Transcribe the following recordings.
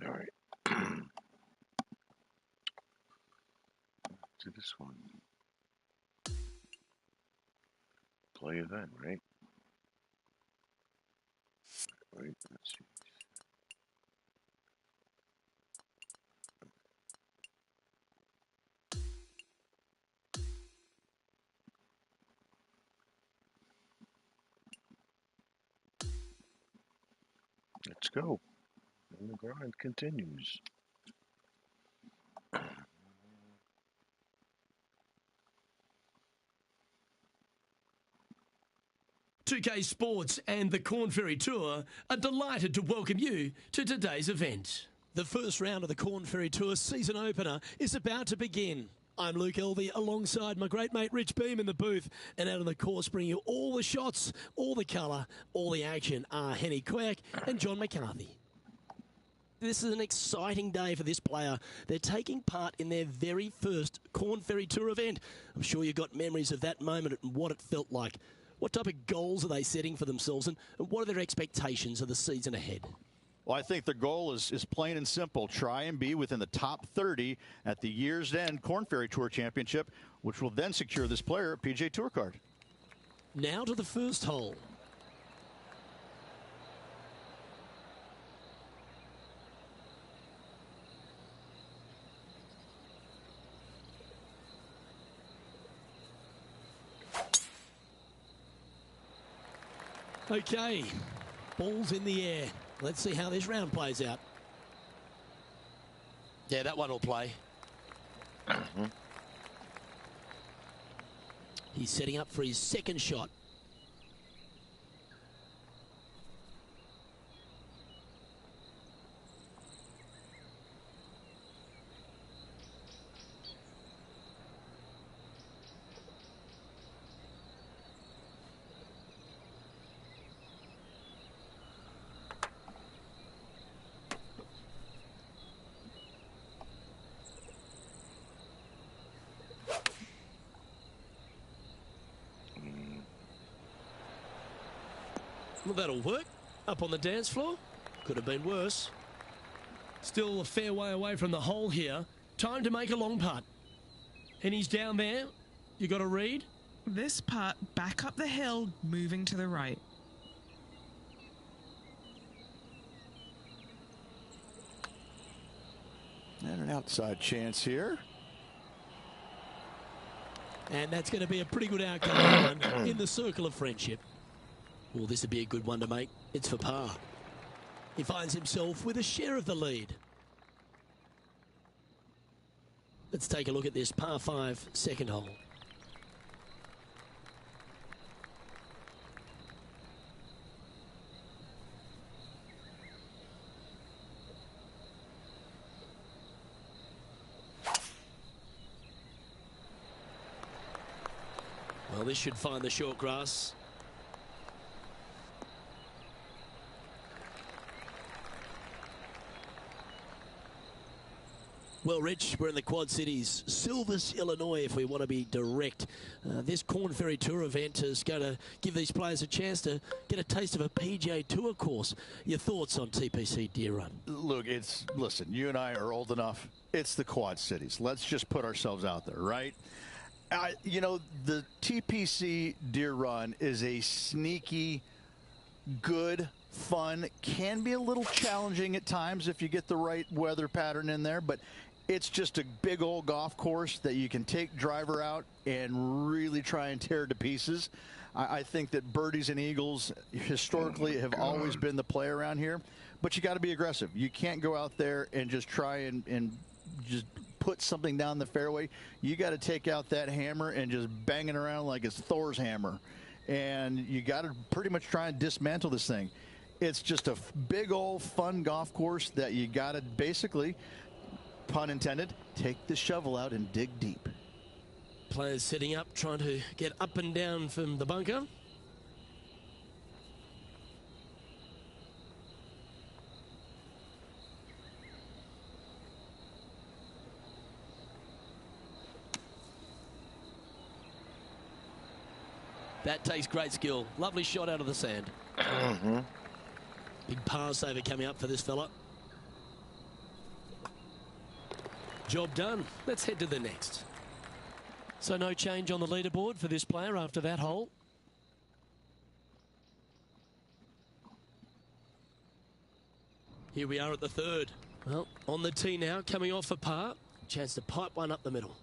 All right. To this one. Play event, right? Right. Let's see. Let's go. And the grind continues. 2K Sports and the Korn Ferry Tour are delighted to welcome you to today's event. The first round of the Korn Ferry Tour season opener is about to begin. I'm Luke Elvey alongside my great mate Rich Beam in the booth, and out on the course bringing you all the shots, all the colour, all the action are Henny Quirk and John McCarthy. This is an exciting day for this player. They're taking part in their very first Korn Ferry Tour event. I'm sure you've got memories of that moment and what it felt like. What type of goals are they setting for themselves, and what are their expectations of the season ahead? Well, I think the goal is plain and simple. Try and be within the top 30 at the year's end Korn Ferry Tour Championship, which will then secure this player a PGA Tour card. Now to the first hole. Okay, ball's in the air. Let's see how this round plays out. Yeah, that one will play. He's setting up for his second shot. Well, that'll work. Up on the dance floor. Could have been worse. Still a fair way away from the hole here. Time to make a long putt. And he's down there. You got a read? This putt back up the hill, moving to the right. And an outside chance here. And that's going to be a pretty good outcome in the circle of friendship. Well, this would be a good one to make. It's for par. He finds himself with a share of the lead. Let's take a look at this par 5 second hole. Well, this should find the short grass. Well, Rich, we're in the Quad Cities, Silvis, Illinois, if we want to be direct. This Korn Ferry Tour event is going to give these players a chance to get a taste of a PGA Tour course. Your thoughts on TPC Deere Run? Look, listen, you and I are old enough. It's the Quad Cities. Let's just put ourselves out there, right? You know, the TPC Deere Run is a sneaky, good, fun, can be a little challenging at times if you get the right weather pattern in there, but it's just a big old golf course that you can take driver out and really try and tear to pieces. I think that birdies and eagles historically have always been the play around here, but you got to be aggressive. You can't go out there and just try and just put something down the fairway, you got to take out that hammer and just bang it around like it's Thor's hammer. And you got to pretty much try and dismantle this thing. It's just a big old fun golf course that you got to basically, pun intended, take the shovel out and dig deep. Players setting up, trying to get up and down from the bunker. That takes great skill. Lovely shot out of the sand. Big par saver coming up for this fella. Job done. Let's head to the next. So no change on the leaderboard for this player after that hole. Here we are at the third. Well, on the tee now, coming off a par. Chance to pipe one up the middle.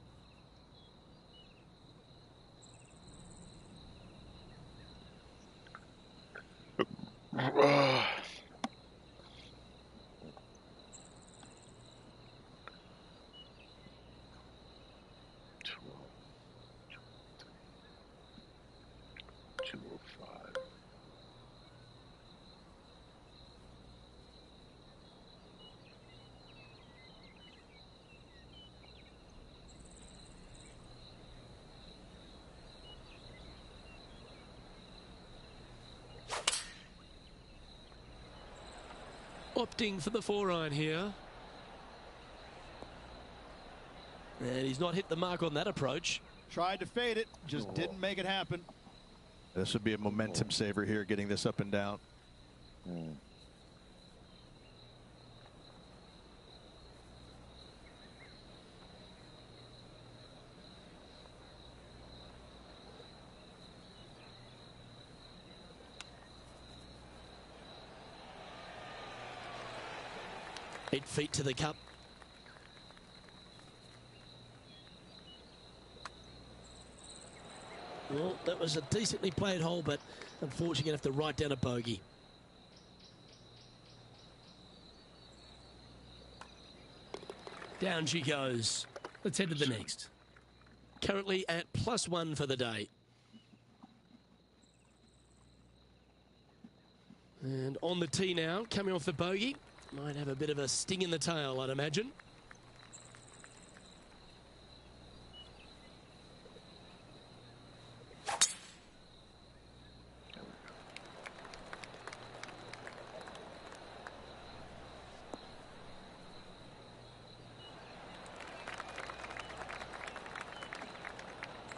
Opting for the 4-iron here. And he's not hit the mark on that approach. Tried to fade it, just didn't make it happen. This would be a momentum saver here, getting this up and down. Eight feet to the cup. Well, that was a decently played hole, but unfortunately going to have to write down a bogey. Down she goes. Let's head to the next. Currently at +1 for the day. And on the tee now, coming off the bogey. Might have a bit of a sting in the tail, I'd imagine.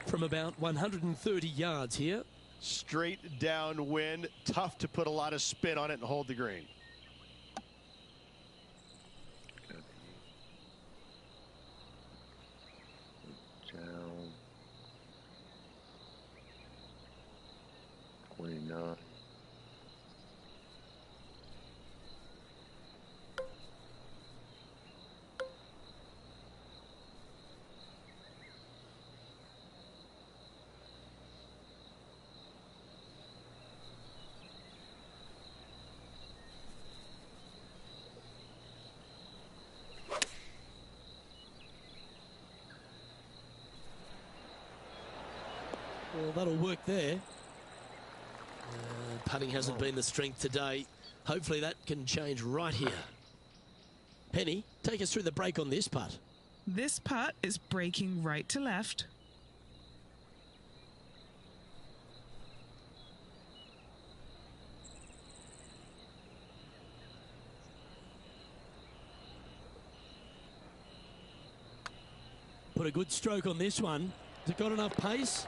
From about 130 yards here. Straight downwind, tough to put a lot of spin on it and hold the green. Down. 29. Well, that'll work there. Putting hasn't been the strength today. Hopefully that can change right here. Penny, take us through the break on this putt. This putt is breaking right to left. Put a good stroke on this one. Has it got enough pace?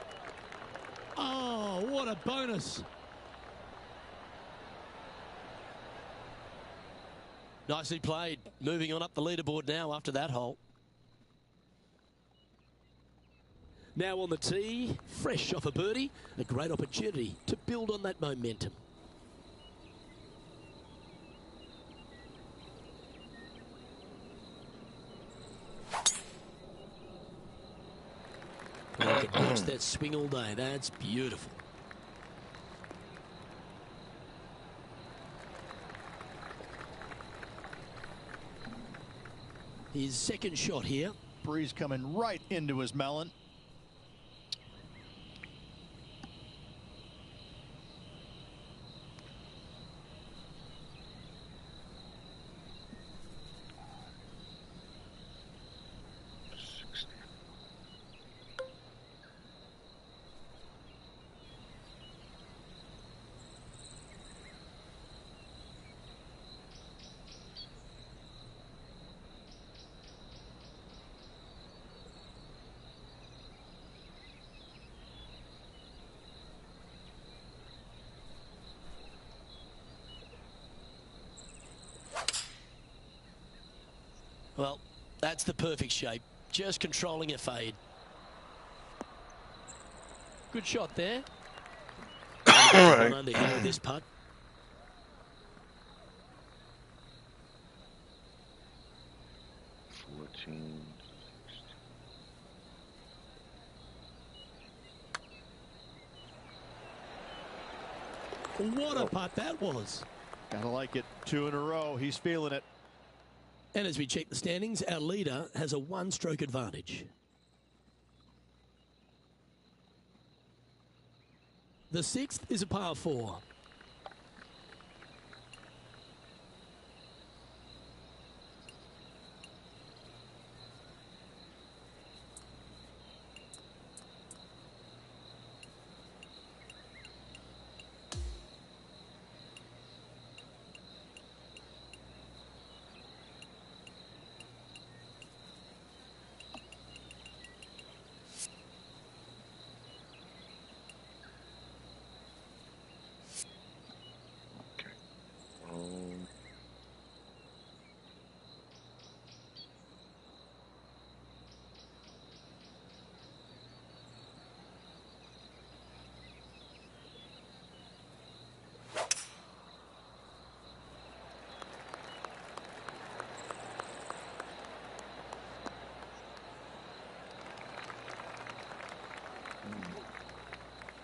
Oh, what a bonus. Nicely played. Moving on up the leaderboard now after that hole. Now on the tee, fresh off a birdie, a great opportunity to build on that momentum. I could watch that swing all day. That's beautiful. His second shot here. breeze coming right into his melon. Well, that's the perfect shape. Just controlling a fade. Good shot there. Right. One under here with this putt. What a putt that was. Gotta like it. 2 in a row. He's feeling it. And as we check the standings, our leader has a one-stroke advantage. The 6th is a par 4.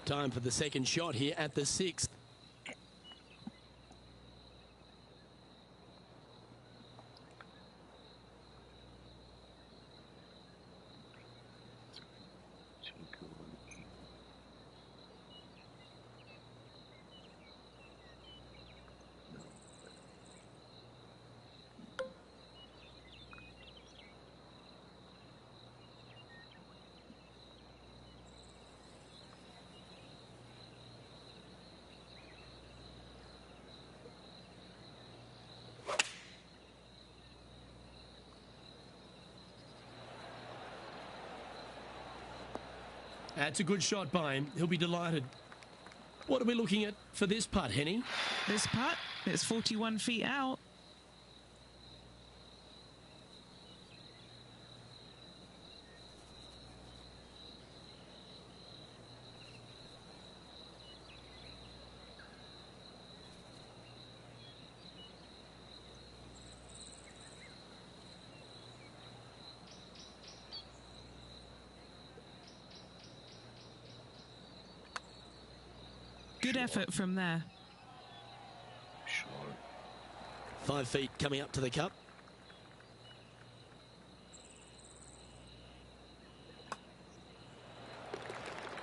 Time for the second shot here at the 6th. That's a good shot by him. He'll be delighted. What are we looking at for this putt, Henny? This putt, it's 41 feet out. Good effort from there. Short. 5 feet coming up to the cup.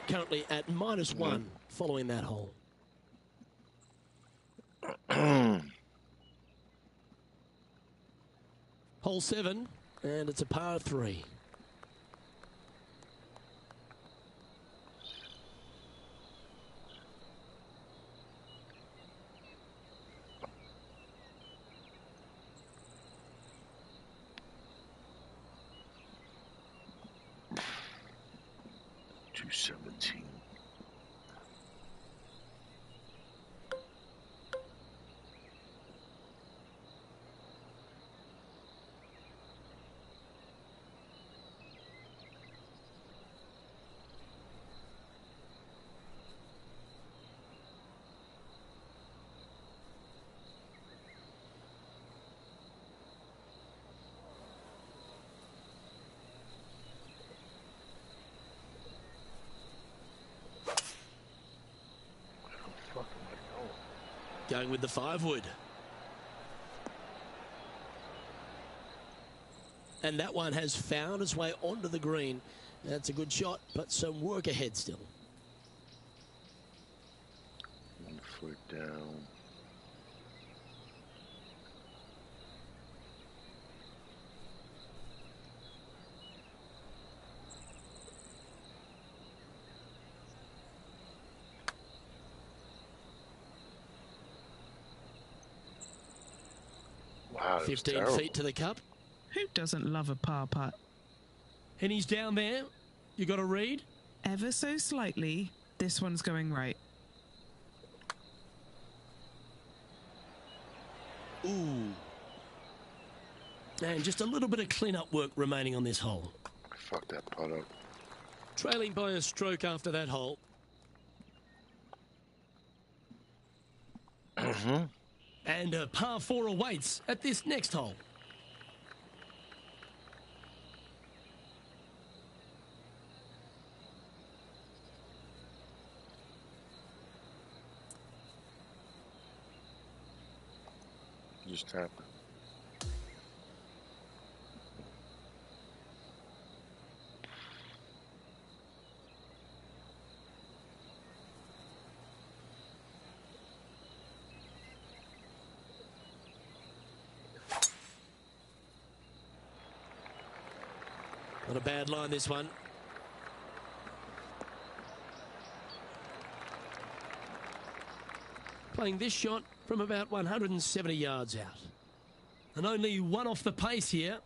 Currently at -1 following that hole. Hole 7, and it's a par 3. .217. Going with the 5 wood. And that one has found its way onto the green. That's a good shot, but some work ahead still. 1 foot down. Wow, 15 feet to the cup. Who doesn't love a par putt? And he's down there. You got a read? Ever so slightly, this one's going right. Ooh. And just a little bit of clean-up work remaining on this hole. Fuck that putt up. Trailing by a stroke after that hole. And a par 4 awaits at this next hole. Just tap it. Not a bad line, this one. Playing this shot from about 170 yards out. And only one off the pace here.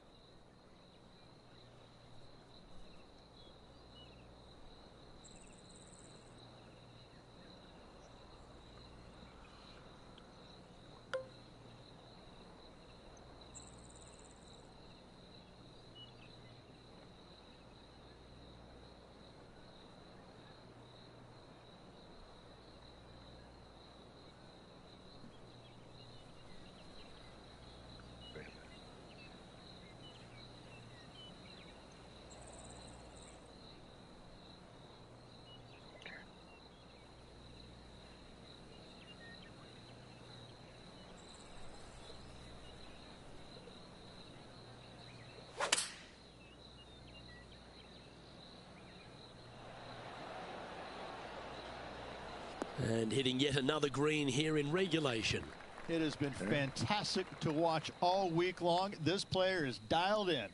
And hitting yet another green here in regulation. It has been fantastic to watch all week long. This player is dialed in.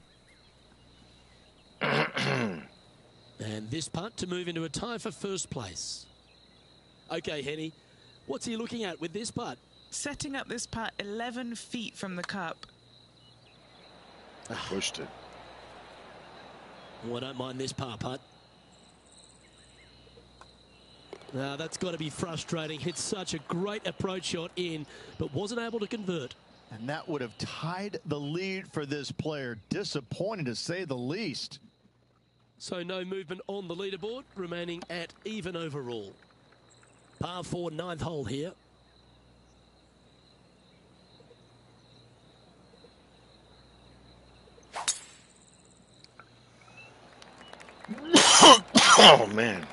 And this putt to move into a tie for first place. Okay, Henny, what's he looking at with this putt? Setting up this putt 11 feet from the cup. Pushed it. Oh, I don't mind this par putt. Now, that's got to be frustrating. Hit such a great approach shot in, but wasn't able to convert. And that would have tied the lead for this player. Disappointing, to say the least. So no movement on the leaderboard, remaining at even overall. Par 4, 9th hole here. Oh, man.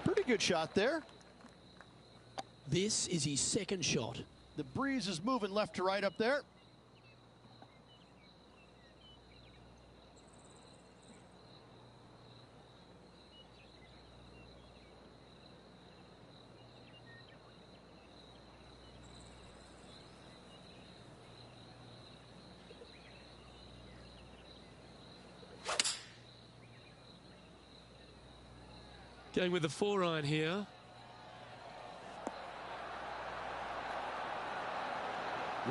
Pretty good shot there. This is his second shot. The breeze is moving left to right up there. Going with the 4-iron here.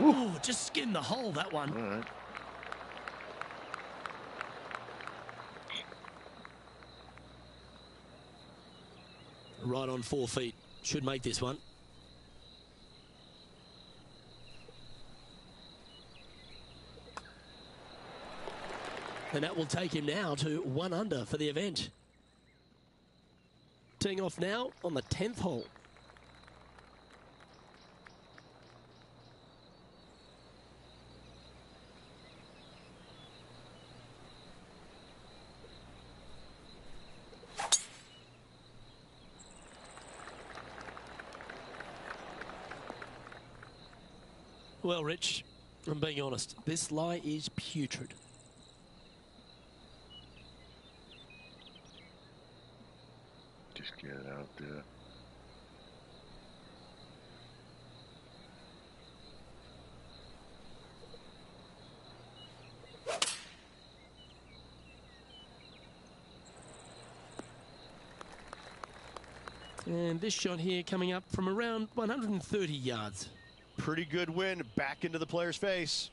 Ooh, just skinned the hole, that one. All right. Right on 4 feet. Should make this one. And that will take him now to 1 under for the event. Teeing off now on the 10th hole. Well, Rich, I'm being honest. This lie is putrid. Just get it out there. And this shot here coming up from around 130 yards. Pretty good win back into the player's face.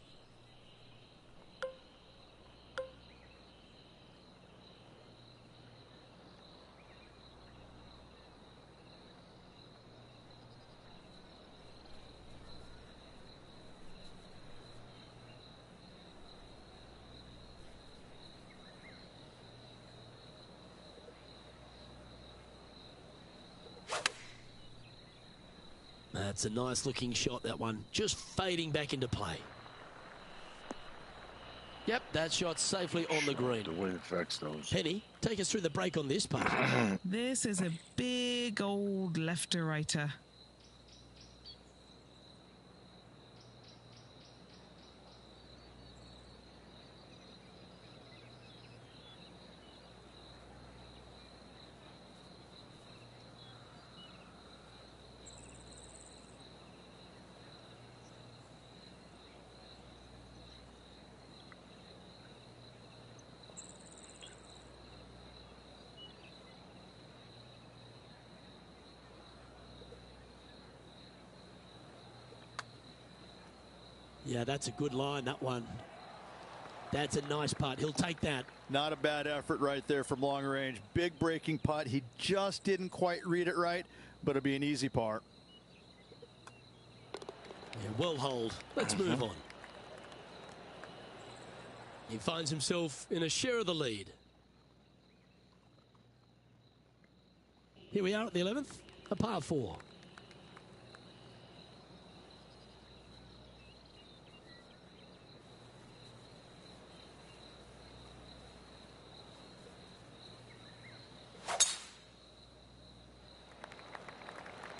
That's a nice looking shot, that one. Just fading back into play. Yep, that shot's safely on the green. The wind affects those. Penny, take us through the break on this part. This is a big old left-to-righter. Yeah, that's a good line, that one. That's a nice putt. He'll take that. Not a bad effort right there from long range. Big breaking putt. He just didn't quite read it right, but it'll be an easy par. Yeah, well hold. Let's move on. He finds himself in a share of the lead. Here we are at the 11th, a par 4.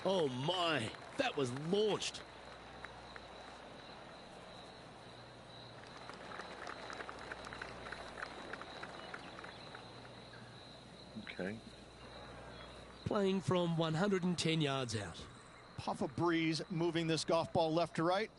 Oh my, that was launched. Okay. Playing from 110 yards out. Puff of breeze moving this golf ball left to right.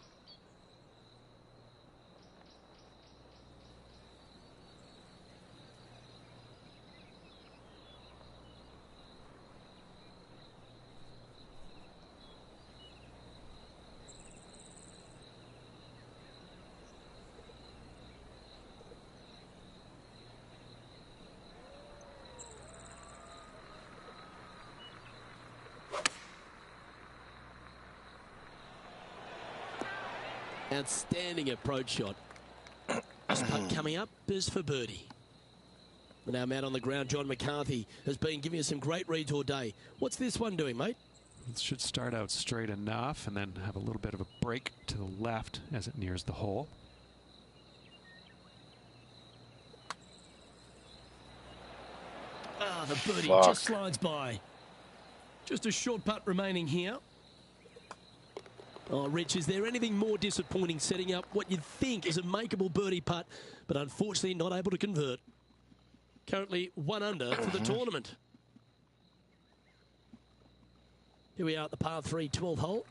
Outstanding approach shot. This putt coming up is for birdie. And our man on the ground, John McCarthy, has been giving us some great reads all day. What's this one doing, mate? It should start out straight enough and then have a little bit of a break to the left as it nears the hole. Ah, the birdie Fuck. just slides by. Just a short putt remaining here. Oh, Rich, is there anything more disappointing setting up what you'd think is a makeable birdie putt, but unfortunately not able to convert? Currently 1 under for the tournament. Here we are at the par 3 12th hole.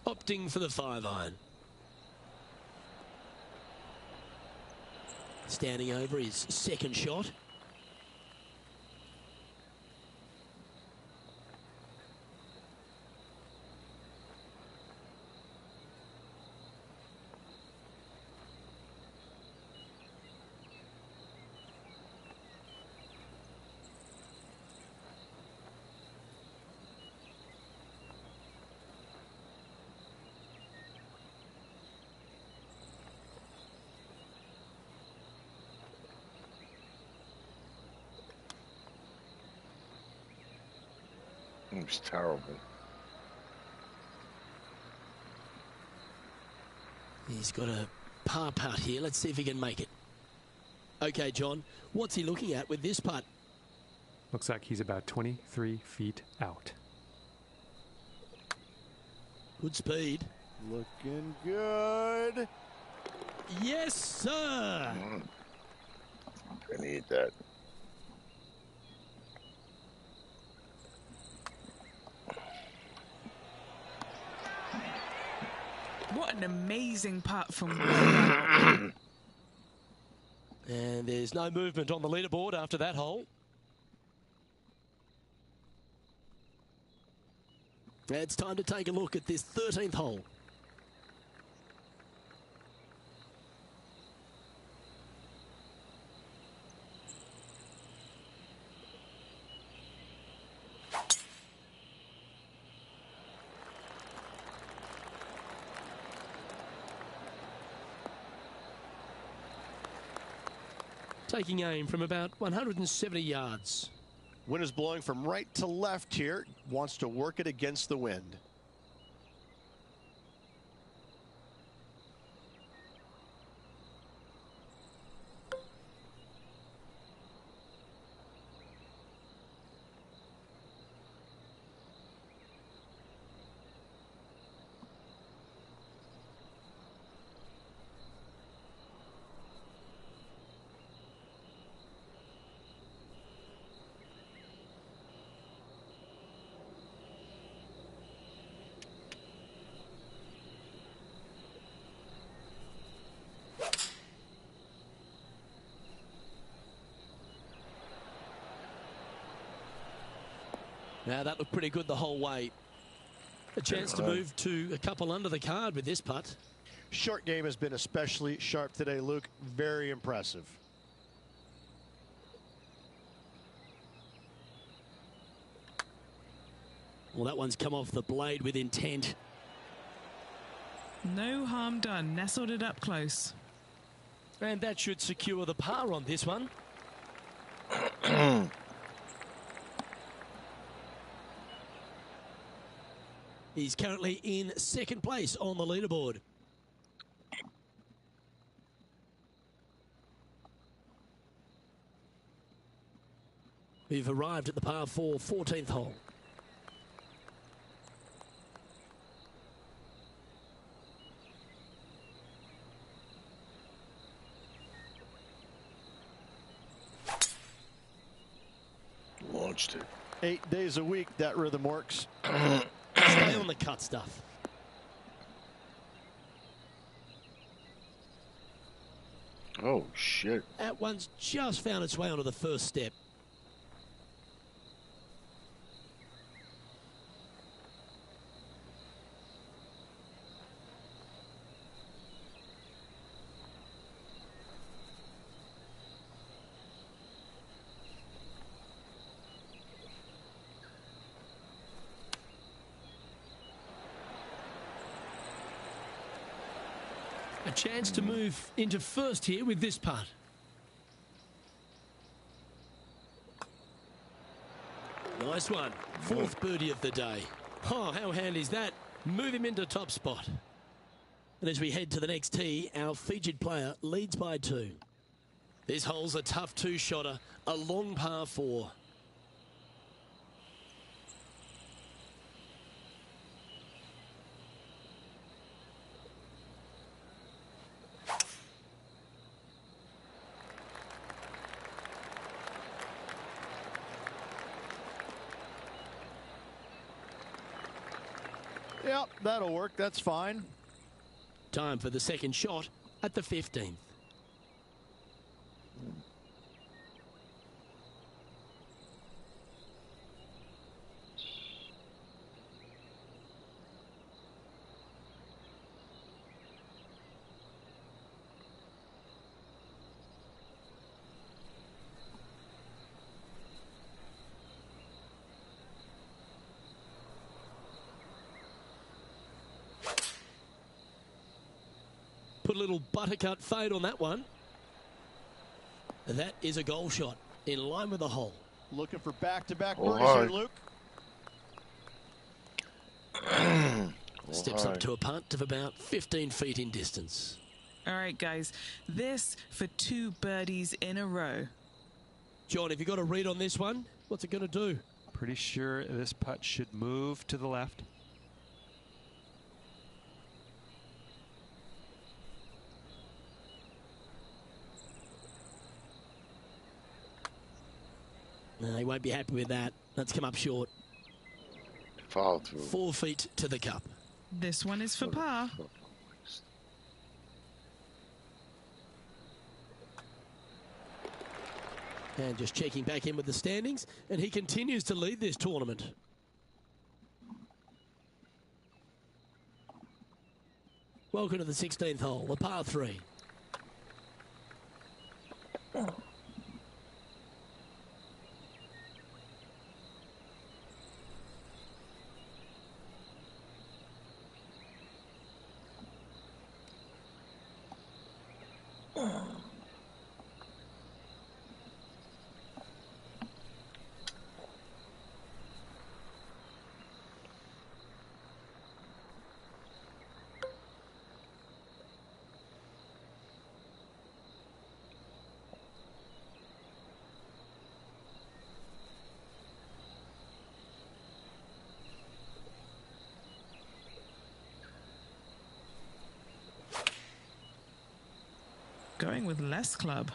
Opting for the 5-iron. Standing over his second shot. It was terrible. He's got a par putt here. Let's see if he can make it. Okay, John, what's he looking at with this putt? Looks like he's about 23 feet out. Good speed. Looking good. Yes, sir. I need that. What an amazing putt from way out. And there's no movement on the leaderboard after that hole. It's time to take a look at this 13th hole. Taking aim from about 170 yards. Wind is blowing from right to left here. Wants to work it against the wind. Now that looked pretty good the whole way. A chance to move to a couple under the card with this putt. Short game has been especially sharp today, Luke. Very impressive. Well, that one's come off the blade with intent. No harm done. Nestled it up close. And that should secure the par on this one. He's currently in second place on the leaderboard. We've arrived at the par 4 14th hole. Launched it. 8 days a week, that rhythm works. Stay on the cut stuff. Oh, shit. That one's just found its way onto the first step. A chance to move into first here with this putt. Nice one. Fourth birdie of the day. Oh, how handy is that? Move him into top spot. And as we head to the next tee, our featured player leads by 2. This hole's a tough 2-shotter, a long par 4. Yep, that'll work. That's fine. Time for the second shot at the 15th. Put a little buttercut fade on that one. That is a goal shot in line with the hole. Looking for back-to-back Oh, birdies hi. here, Luke. Steps high. up to a putt of about 15 feet in distance. All right, guys. This for 2 birdies in a row. John, have you got a read on this one? What's it going to do? Pretty sure this putt should move to the left. No, he won't be happy with that. That's come up short. Follow through. 4 feet to the cup. This one is for par. And just checking back in with the standings, and he continues to lead this tournament. Welcome to the 16th hole, the par 3. Going with less club.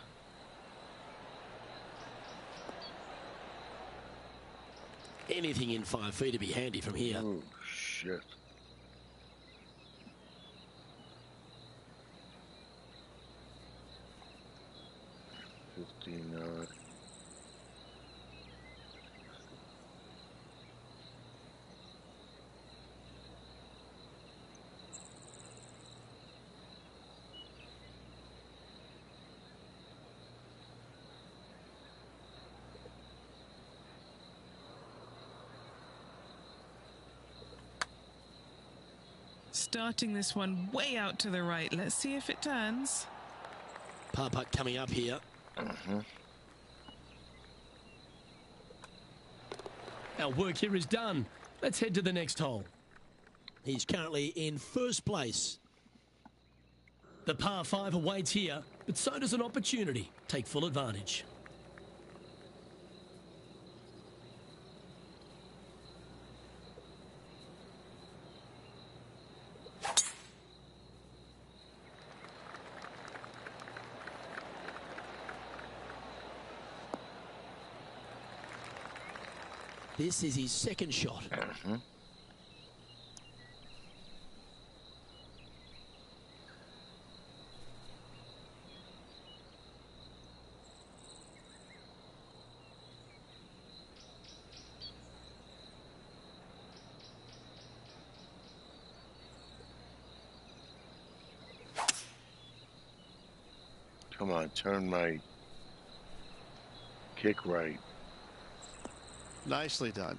Anything in 5 feet to be handy from here. Oh, shit. Starting this one way out to the right. Let's see if it turns. Par putt coming up here. Our work here is done. Let's head to the next hole. He's currently in first place. The par 5 awaits here, but so does an opportunity. Take full advantage. This is his second shot. Come on, turn my kick right. Nicely done.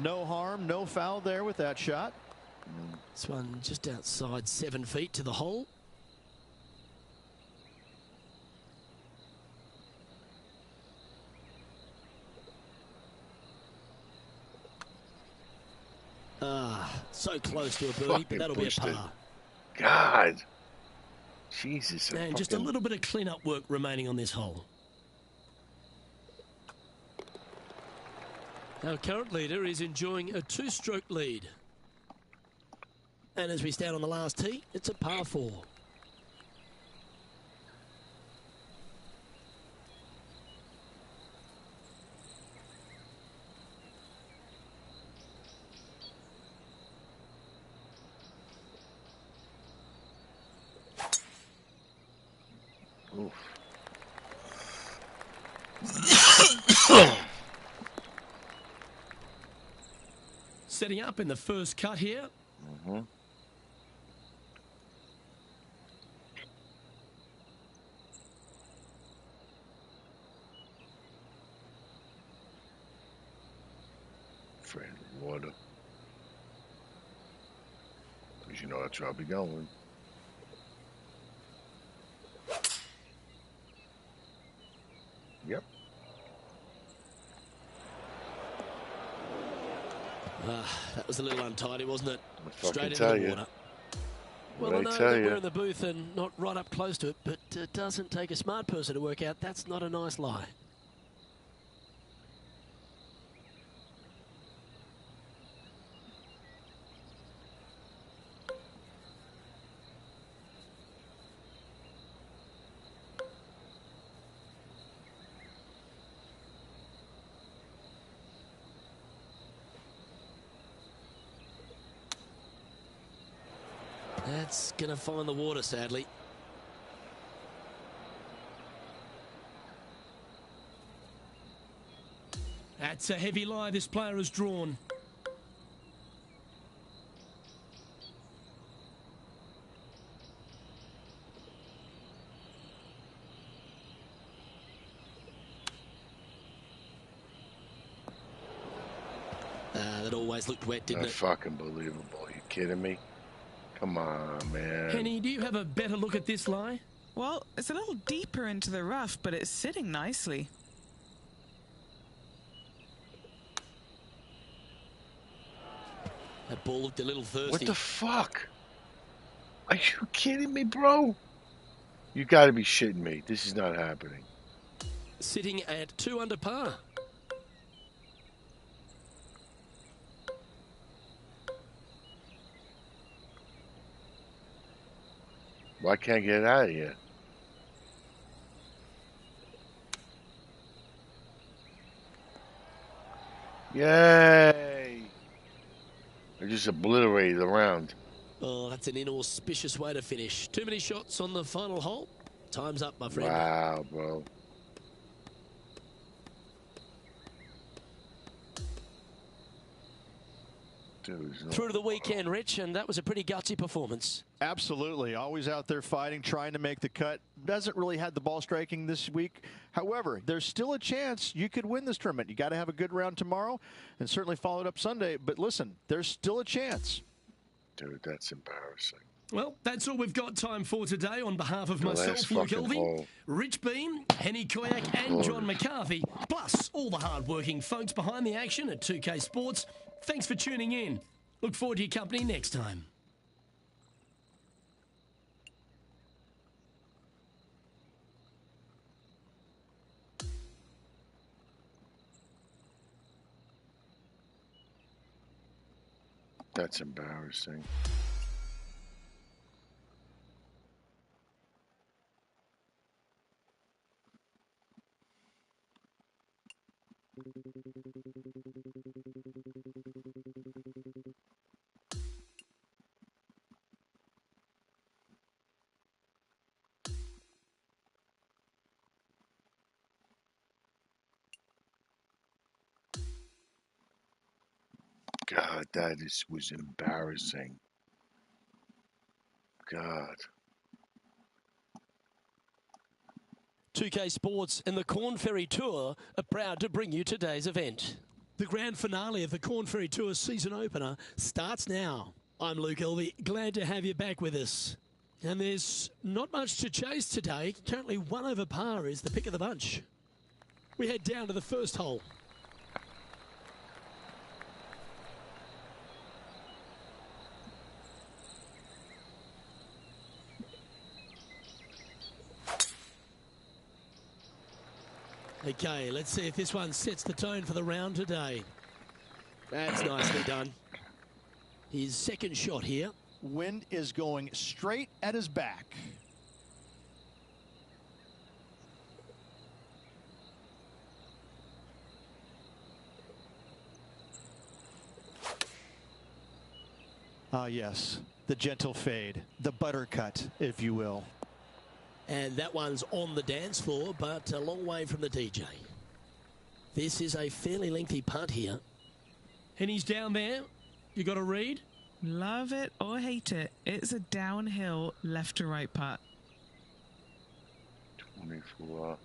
No harm, no foul there with that shot. This one just outside 7 feet to the hole. So close to a birdie, but that'll be a par. God. Jesus. And just a little bit of clean-up work remaining on this hole. Our current leader is enjoying a 2-stroke lead. And as we stand on the last tee, it's a par 4. Setting up in the first cut here. water. Because you know that's where I'll be going. Yep. That was a little untidy, wasn't it? I fucking Straight into tell the you. water. What Well, I I know tell that you. we're in the booth and not right up close to it, but it doesn't take a smart person to work out that's not a nice lie. That's going to find the water, sadly. That's a heavy lie this player has drawn. That always looked wet, didn't Not it? fucking believable. Are you kidding me? Come on, man. Henny, do you have a better look at this lie? Well, it's a little deeper into the rough, but it's sitting nicely. That ball looked a little thirsty. What the fuck? Are you kidding me, bro? You gotta be shitting me. This is not happening. Sitting at 2 under par. Why can't I get out of here? Yay! I just obliterated the round. Oh, that's an inauspicious way to finish. Too many shots on the final hole. Time's up, my friend. Wow, bro. Dude, Through to the weekend, Rich, and that was a pretty gutsy performance. Absolutely. Always out there fighting, trying to make the cut. Doesn't really have the ball striking this week. However, there's still a chance you could win this tournament. You got to have a good round tomorrow and certainly follow it up Sunday. But listen, there's still a chance. Dude, that's embarrassing. Well, that's all we've got time for today. On behalf of The myself, last Luke fucking Elvey, hole. Rich Beam, Henny Koyak and John McCarthy, plus all the hard-working folks behind the action at 2K Sports, thanks for tuning in. Look forward to your company next time. That's embarrassing. God, was embarrassing. God. 2K Sports and the Korn Ferry Tour are proud to bring you today's event. The grand finale of the Korn Ferry Tour season opener starts now. I'm Luke Elvey, glad to have you back with us. And there's not much to chase today. Currently 1 over par is the pick of the bunch. We head down to the first hole. Okay, let's see if this one sets the tone for the round today. That's nicely done. His second shot here. Wind is going straight at his back. Ah, yes, the gentle fade, the buttercut, if you will. And that one's on the dance floor, but a long way from the DJ. This is a fairly lengthy putt here. And he's down there. You got a read? Love it or hate it, it's a downhill left to right putt. 24.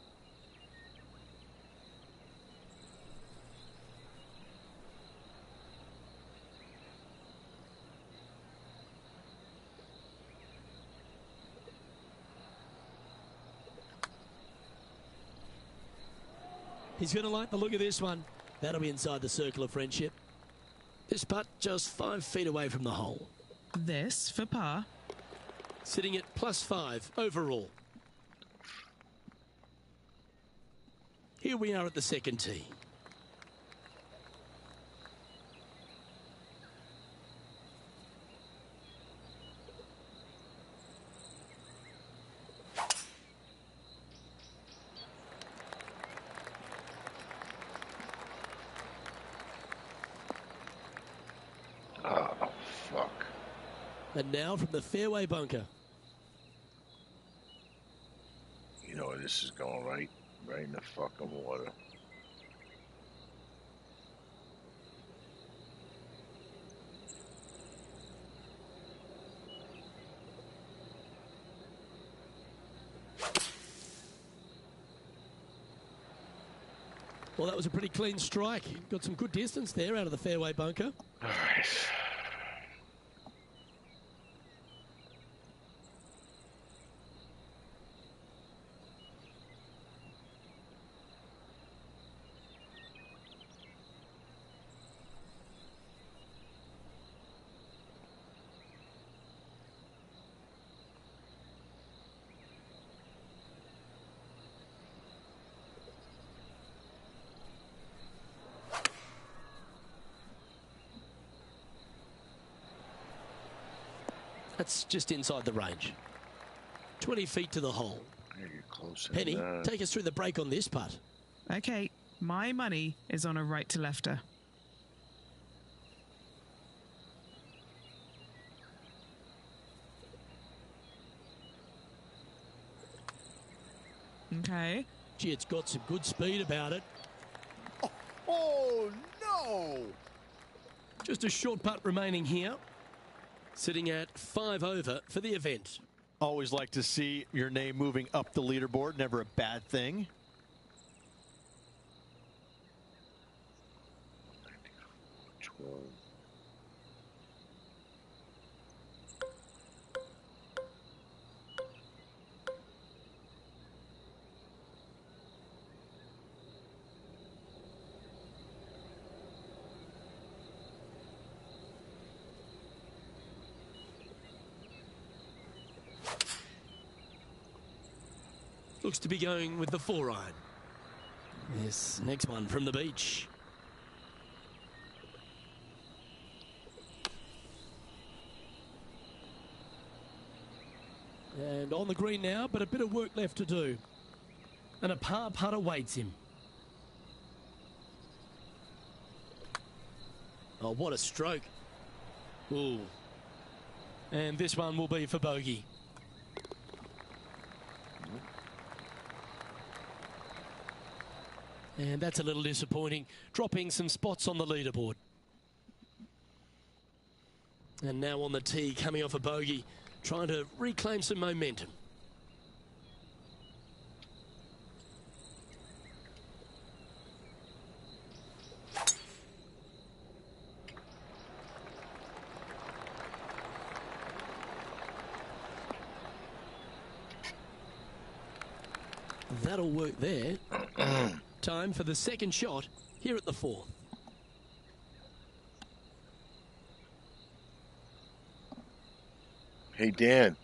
He's going to like the look of this one. That'll be inside the circle of friendship. This putt just 5 feet away from the hole. This for par. Sitting at +5 overall. Here we are at the second tee. Oh, fuck. And now from the fairway bunker. You know where this is going, right? Right in the fucking water. Well, that was a pretty clean strike. Got some good distance there out of the fairway bunker. All right. That's just inside the range. 20 feet to the hole. You're close. Penny, take us through the break on this putt. Okay, my money is on a right to lefter. Okay. Gee, it's got some good speed about it. Oh, no! Just a short putt remaining here. Sitting at 5 over for the event. Always like to see your name moving up the leaderboard. Never a bad thing. Looks to be going with the 4-iron. This next one from the beach. And on the green now, but a bit of work left to do. And a par putt awaits him. Oh, what a stroke. Ooh. And this one will be for bogey. And that's a little disappointing, dropping some spots on the leaderboard. And now on the tee, coming off a bogey, trying to reclaim some momentum. That'll work there. Time for the second shot here at the 4th. Hey, Dan.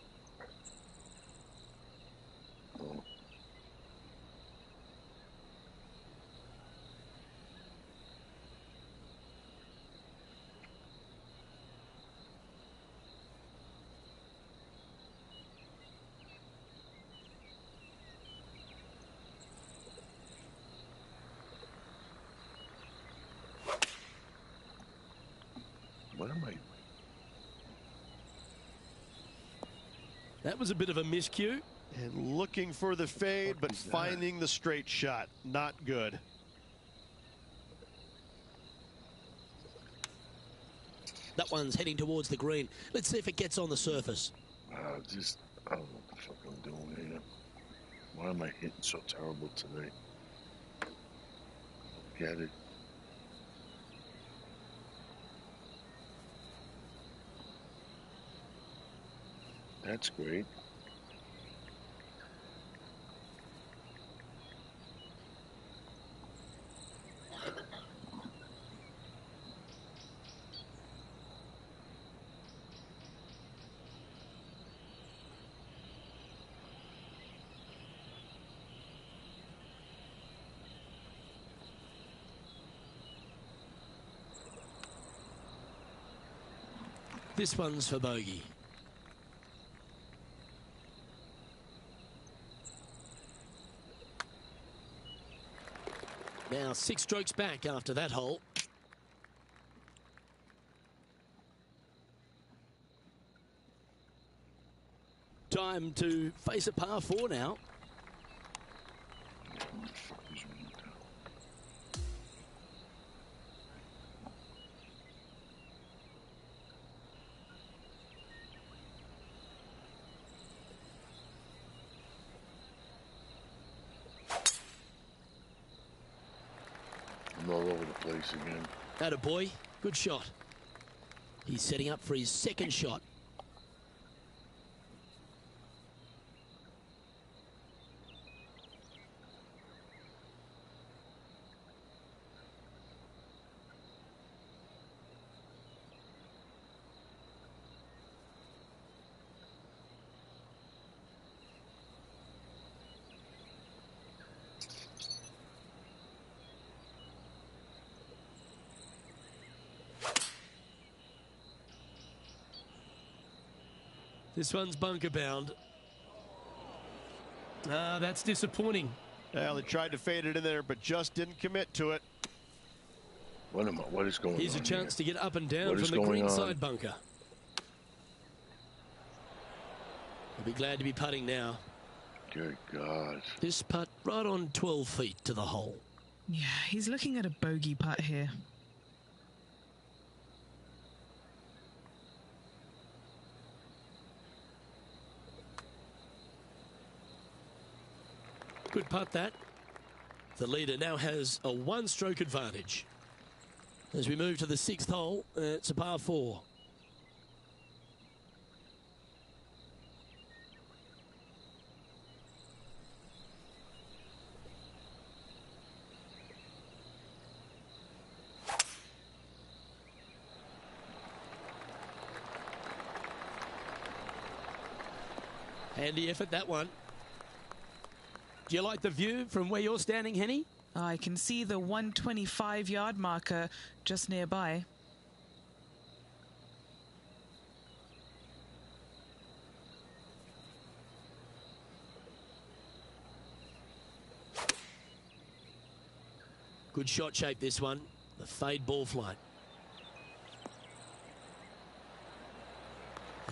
What am I? That was a bit of a miscue. And looking for the fade, but is that? finding the straight shot. Not good. That one's heading towards the green. Let's see if it gets on the surface. I don't know what the fuck I'm doing here. Why am I hitting so terrible today? Get it. That's great. This one's for bogey. Now 6 strokes back after that hole. Time to face a par 4 now. I'm all over the place again. Atta boy, good shot. He's setting up for his second shot. This one's bunker bound. Ah, that's disappointing. Well, they tried to fade it in there, but just didn't commit to it. What is going on? Here's a chance to get up and down What is from the going on? greenside bunker. He'll be glad to be putting now. Good God. This putt right on 12 feet to the hole. Yeah, he's looking at a bogey putt here. Good putt that. The leader now has a 1-stroke advantage. As we move to the 6th hole, it's a par 4. Handy effort, that one. Do you like the view from where you're standing, Henny? I can see the 125-yard marker just nearby. Good shot shape, this one. The fade ball flight.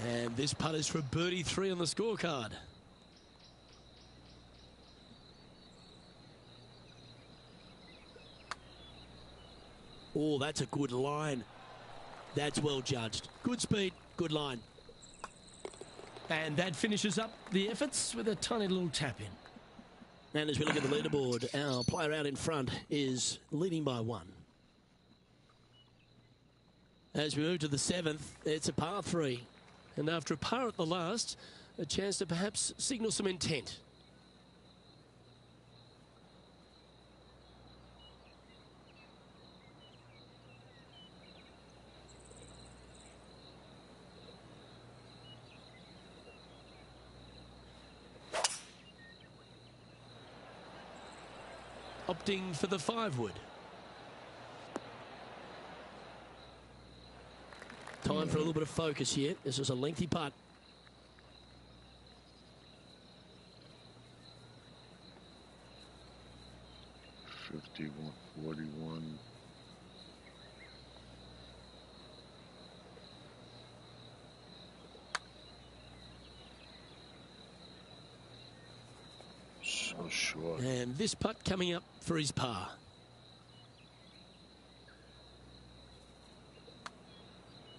And this putt is for birdie 3 on the scorecard. Oh, that's a good line. That's well judged. Good speed, good line. And that finishes up the efforts with a tiny little tap in. And as we look at the leaderboard, our player out in front is leading by 1. As we move to the 7th, it's a par 3. And after a par at the last, a chance to perhaps signal some intent. Opting for the 5-wood. Time for a little bit of focus here. This is a lengthy putt. $51, $41. So short. And this putt coming up for his par.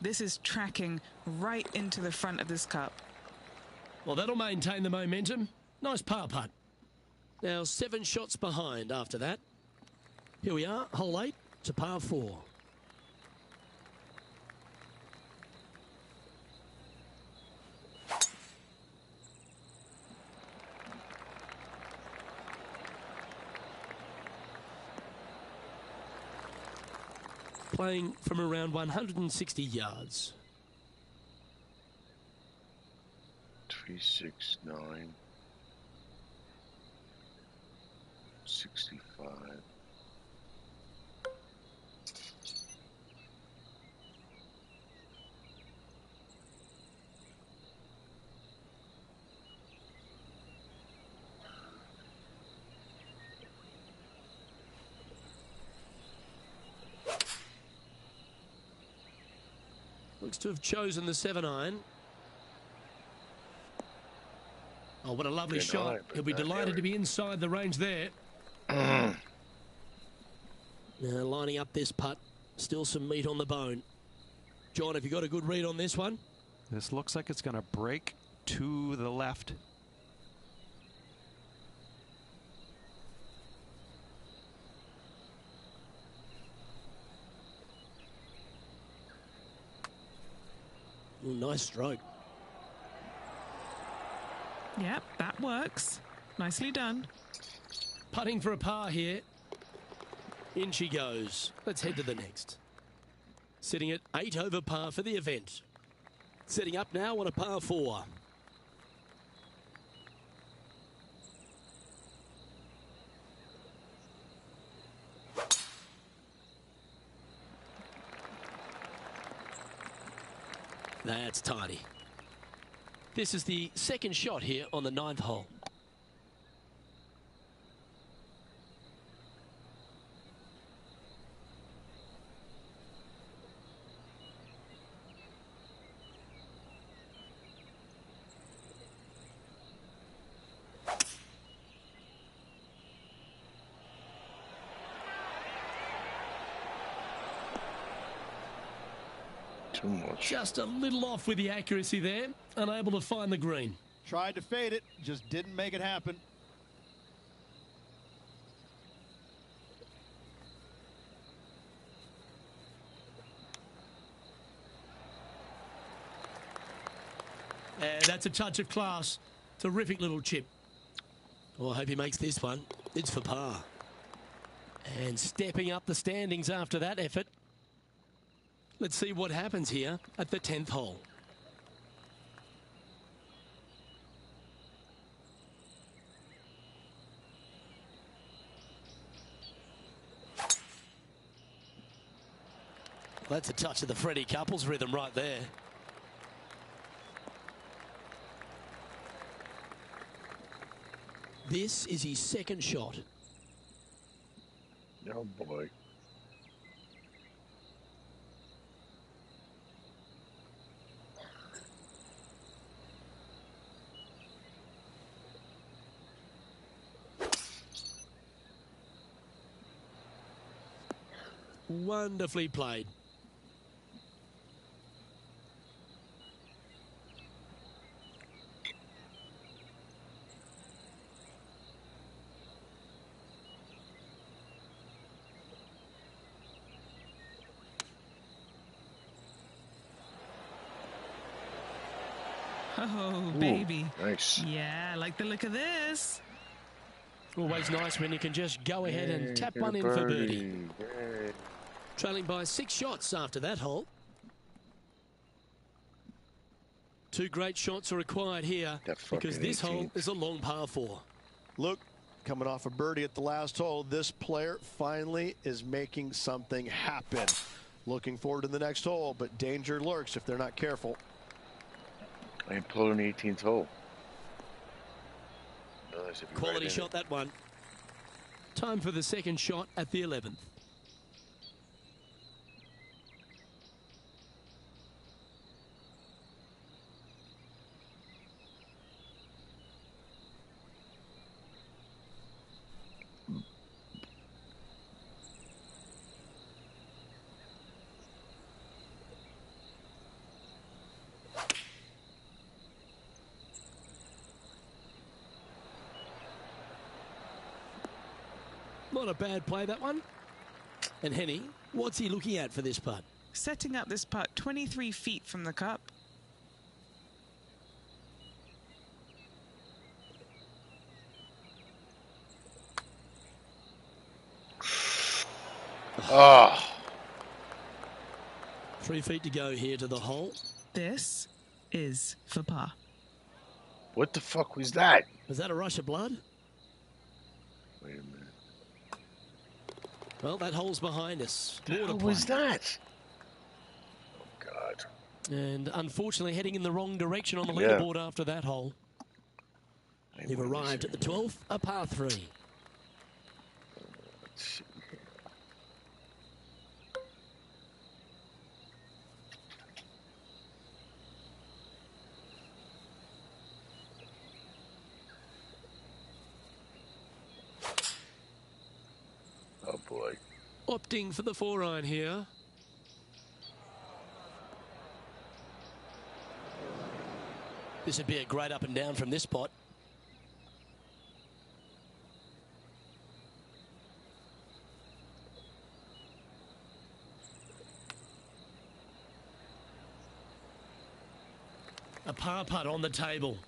This is tracking right into the front of this cup. Well, that'll maintain the momentum. Nice par putt. Now 7 shots behind after that. Here we are, hole 8. It's a par 4. Playing from around 160 yards. 369 65. Looks to have chosen the 7-iron. Oh, what a lovely Good shot. eye, but He'll be not delighted to Harry. be inside the range there. Now lining up this putt. Still some meat on the bone. John, have you got a good read on this one? This looks like it's going to break to the left. Ooh, nice stroke. Yep, that works. Nicely done. Putting for a par here. In she goes. Let's head to the next. Sitting at 8 over par for the event. Setting up now on a par 4. That's tidy. This is the second shot here on the 9th hole. Too much. Just a little off with the accuracy there. Unable to find the green. Tried to fade it, just didn't make it happen. That's a touch of class. Terrific little chip. Oh, I hope he makes this one. It's for par. And stepping up the standings after that effort. Let's see what happens here at the 10th hole. That's a touch of the Freddie Couples rhythm right there. This is his second shot. Oh, boy. Wonderfully played. Oh, Ooh, baby. nice. Yeah, I like the look of this. Always nice when you can just go ahead and Yay, tap get a one in for birdie. Yay. Trailing by 6 shots after that hole. 2 great shots are required here That because fucking this hole 18th. is a long par 4. Look, coming off a birdie at the last hole, this player finally is making something happen. Looking forward to the next hole, but danger lurks if they're not careful. I am pulling the 18th hole. Nice, if you're Quality right in shot, that one. Time for the second shot at the 11th. Not a bad play, that one. And Henny, what's he looking at for this putt? Setting up this putt 23 feet from the cup. Oh, 3 feet to go here to the hole. This is for par. what the fuck was that? Was that a rush of blood? Wait a minute. Well, that hole's behind us. What Water was play. that? Oh, God. And unfortunately heading in the wrong direction on the Yeah. leaderboard after that hole. I They've won this arrived at the anymore. 12th, a par 3. Let's see. opting for the 4-iron here. This would be a great up and down from this spot. A par putt on the table.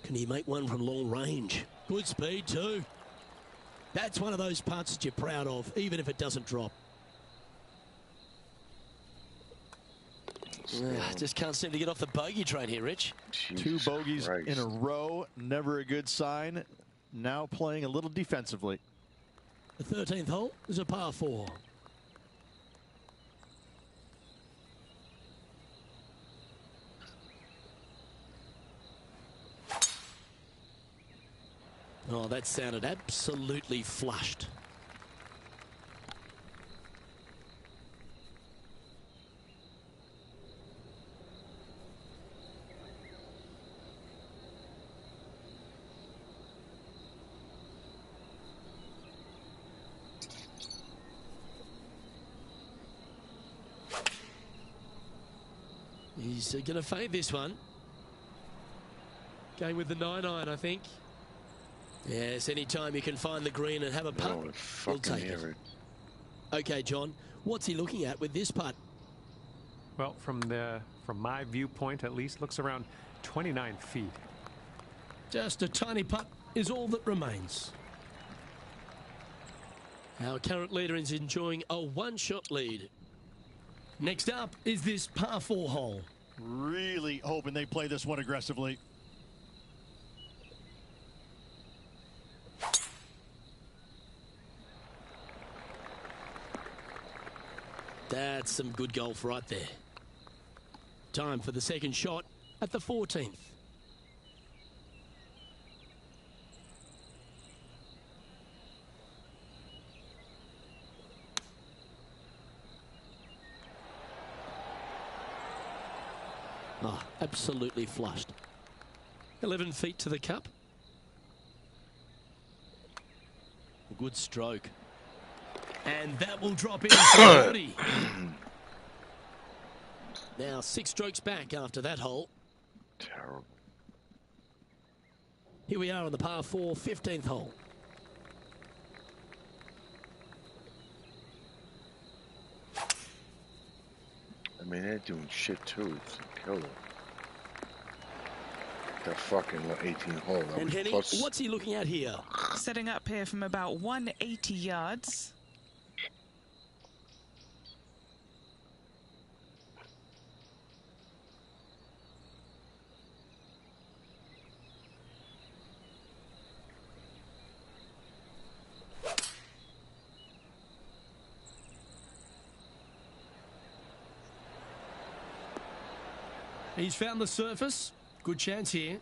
Can he make one from long range? Good speed too. That's one of those putts that you're proud of, even if it doesn't drop. Just can't seem to get off the bogey train here, Rich. Jesus 2 bogeys Christ. in a row, never a good sign. Now playing a little defensively. The 13th hole is a par 4. Oh, that sounded absolutely flushed. He's going to fade this one. Going with the 9-iron, I think. Yes, anytime you can find the green and have a putt, we'll take it. Okay, John, what's he looking at with this putt? Well, from my viewpoint at least, looks around 29 feet. Just a tiny putt is all that remains. Our current leader is enjoying a 1-shot lead. Next up is this par 4 hole. Really hoping they play this one aggressively. That's some good golf right there. Time for the second shot at the 14th. Oh, absolutely flushed. 11 feet to the cup. A good stroke. And that will drop in for 40. Now 6 strokes back after that hole. Terrible. Here we are on the par 4, 15th hole. I mean, they're doing shit too. It's a killer. That fucking 18 hole. That And was Henny, plus. what's he looking at here? Setting up here from about 180 yards. He's found the surface. Good chance here.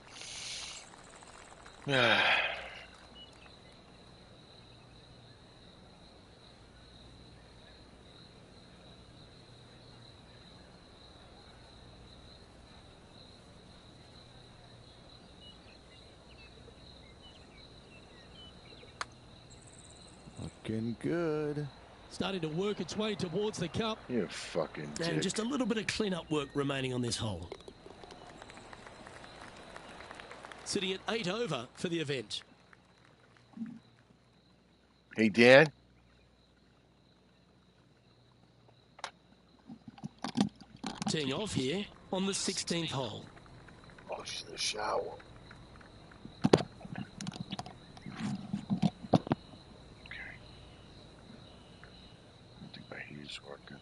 Looking good. Starting to work its way towards the cup. You fucking dick. And just a little bit of clean-up work remaining on this hole. Sitting at 8 over for the event. Hey, Dan. Teeing off here on the 16th hole. Oh, she's in the shower. Okay. I think my heat's working.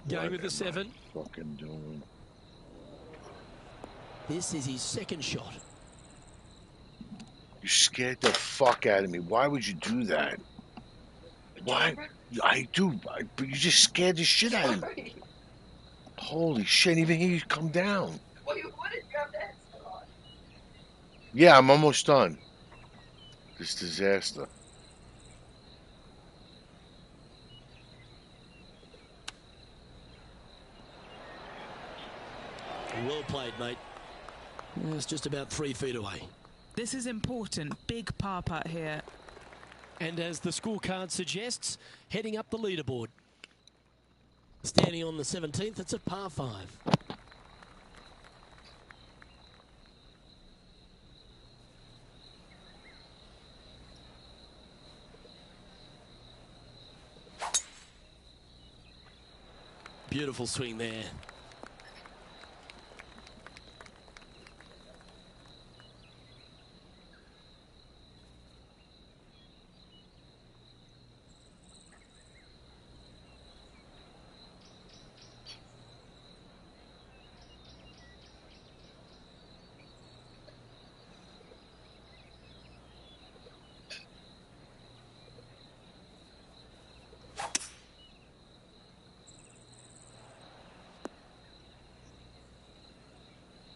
Going with the 7. Fucking doing. This is his second shot. You scared the fuck out of me. Why would you do that? Why? I do, but you just scared the shit out of me. Holy shit, I didn't even hear you come down. Well, you wouldn't grab that spot. Yeah, I'm almost done. This disaster. Well played, mate. It's just about 3 feet away. This is important. Big par putt here. And as the scorecard suggests, heading up the leaderboard. Standing on the 17th, it's a par 5. Beautiful swing there.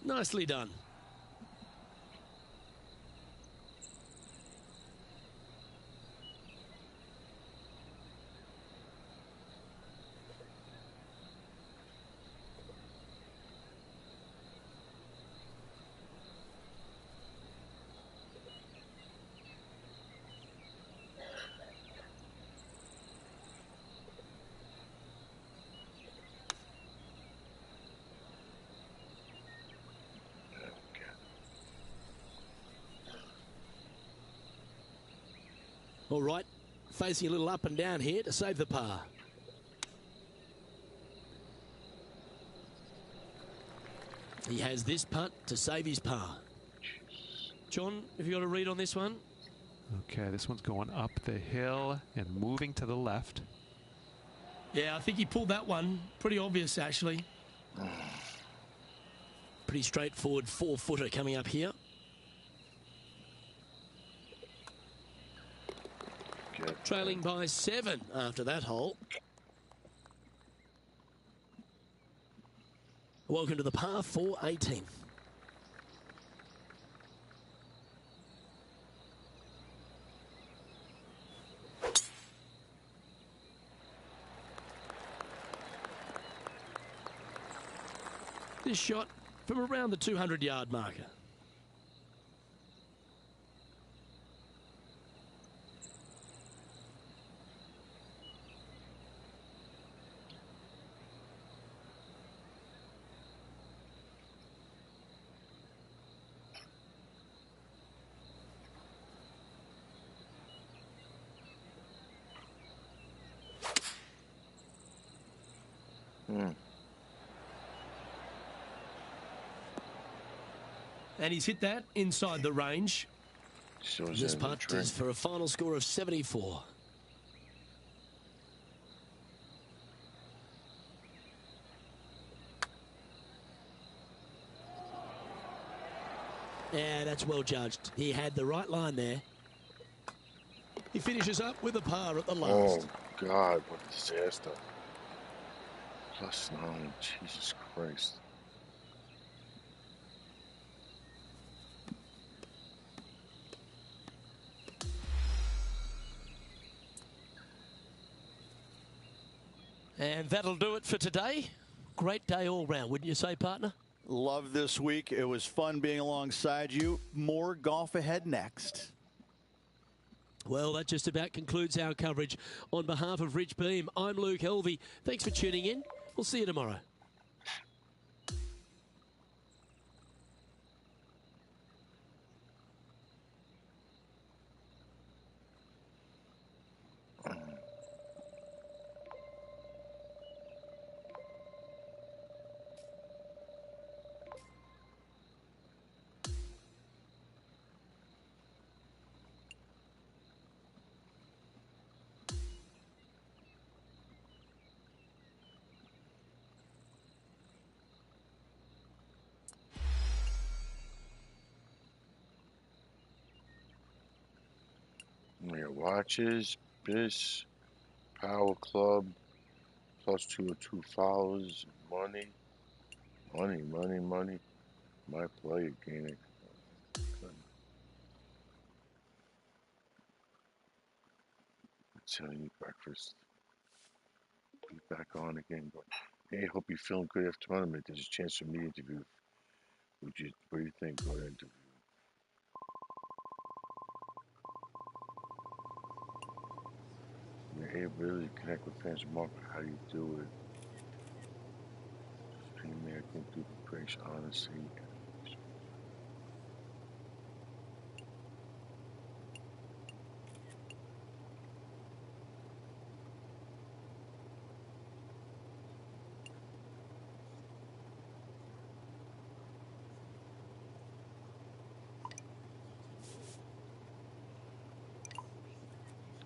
Nicely done. All right, facing a little up and down here to save the par. He has this putt to save his par. John, have you got a read on this one? Okay, this one's going up the hill and moving to the left. Yeah, I think he pulled that one. Pretty obvious, actually. Pretty straightforward 4-footer coming up here. Trailing by 7 after that hole. Welcome to the par 4 18th. This shot from around the 200-yard marker. And he's hit that inside the range. This putt is for a final score of 74. Yeah, that's well judged. He had the right line there. He finishes up with a par at the last. Oh, God, what a disaster. +9, Jesus Christ. And that'll do it for today. Great day all round, wouldn't you say, partner? Love this week. It was fun being alongside you. More golf ahead next. Well, that just about concludes our coverage. On behalf of Rich Beam, I'm Luke Helvey. Thanks for tuning in. We'll see you tomorrow. right, watches, bis, power club, plus 202 followers, money, money. My player gaining. Telling you breakfast. Be back on again. But hey, hope you're feeling good after tournament. There's a chance for me to interview. What do you think? Go ahead, interview. You're able to really connect with fans of market. How do you do it? Stream me, I think through the grace, honestly.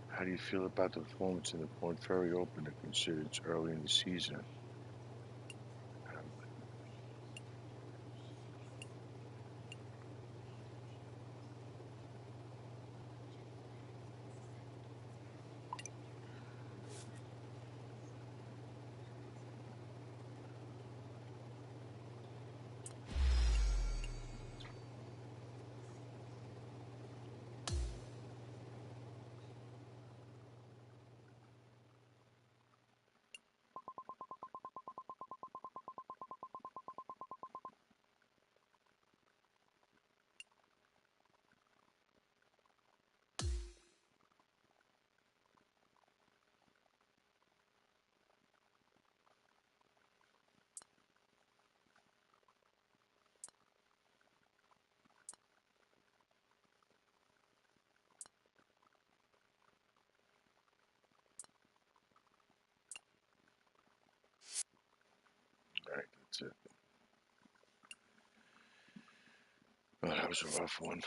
How do you feel about the performance in the Korn Ferry Open that considered it's early in the season? All right, that's it. Oh, that was a rough one.